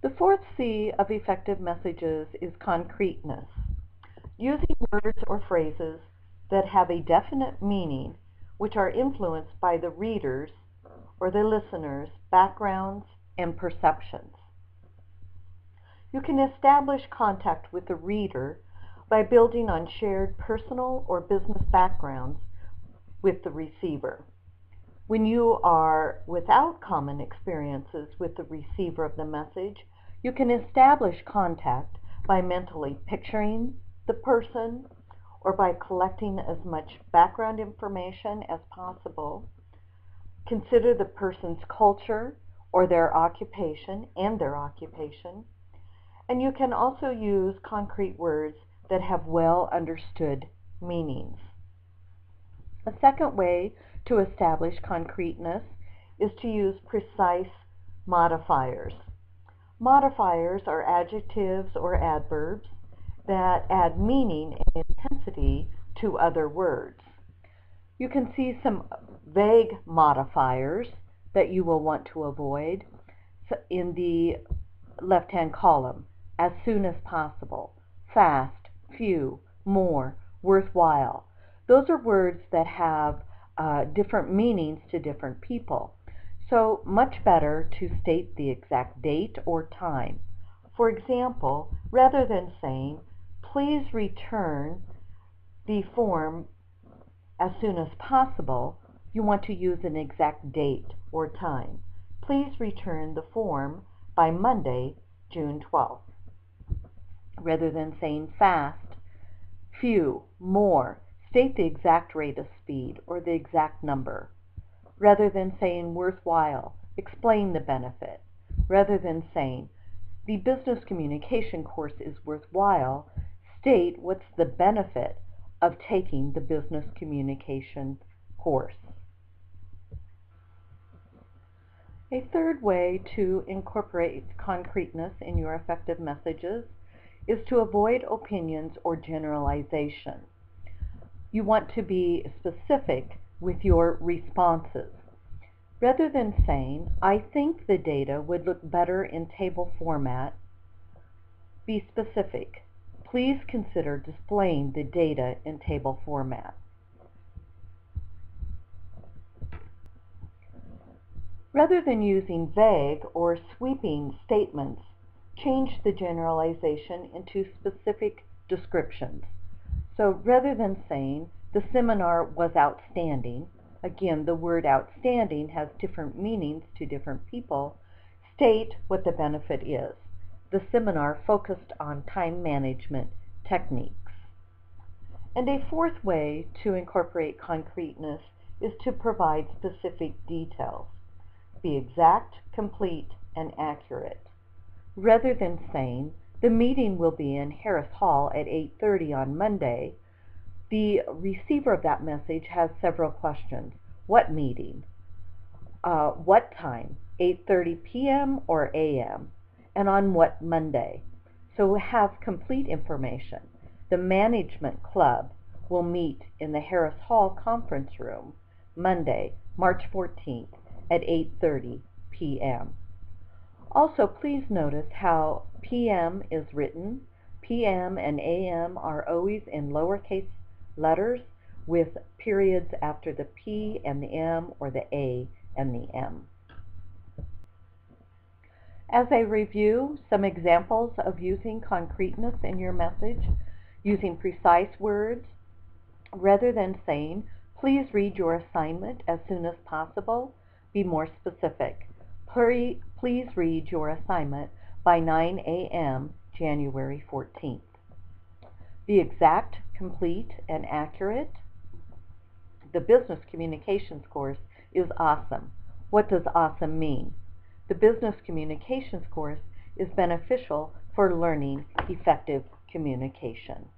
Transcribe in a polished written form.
The fourth C of effective messages is concreteness. Using words or phrases that have a definite meaning, which are influenced by the reader's or the listener's backgrounds and perceptions. You can establish contact with the reader by building on shared personal or business backgrounds with the receiver. When you are without common experiences with the receiver of the message, you can establish contact by mentally picturing the person or by collecting as much background information as possible. Consider the person's culture or their occupation, and you can also use concrete words that have well understood meanings. A second way to establish concreteness is to use precise modifiers. Modifiers are adjectives or adverbs that add meaning and intensity to other words. You can see some vague modifiers that you will want to avoid in the left-hand column: as soon as possible, fast, few, more, worthwhile. Those are words that have different meanings to different people. So much better to state the exact date or time. For example, rather than saying, "Please return the form as soon as possible," you want to use an exact date or time. "Please return the form by Monday, June 12th. Rather than saying fast, few, more, state the exact rate of speed or the exact number. Rather than saying worthwhile, explain the benefit. Rather than saying the business communication course is worthwhile, state what's the benefit of taking the business communication course. A third way to incorporate concreteness in your effective messages is to avoid opinions or generalization. You want to be specific with your responses. Rather than saying, "I think the data would look better in table format," be specific. "Please consider displaying the data in table format." Rather than using vague or sweeping statements, change the generalization into specific descriptions. So rather than saying, "The seminar was outstanding," again, the word outstanding has different meanings to different people, state what the benefit is. The seminar focused on time management techniques. And a fourth way to incorporate concreteness is to provide specific details. Be exact, complete, and accurate. Rather than saying, "The meeting will be in Harris Hall at 8:30 on Monday," the receiver of that message has several questions. What meeting? What time? 8:30 p.m. or a.m.? And on what Monday? So have complete information. The management club will meet in the Harris Hall conference room Monday, March 14th at 8:30 p.m. Also, please notice how p.m. is written. p.m. and a.m. are always in lowercase letters with periods after the p and the m or the a and the m. As a review, some examples of using concreteness in your message: using precise words. Rather than saying, "Please read your assignment as soon as possible," be more specific. Please read your assignment by 9 a.m. January 14th. Be exact, complete, and accurate. The business communications course is awesome. What does awesome mean? The business communications course is beneficial for learning effective communication.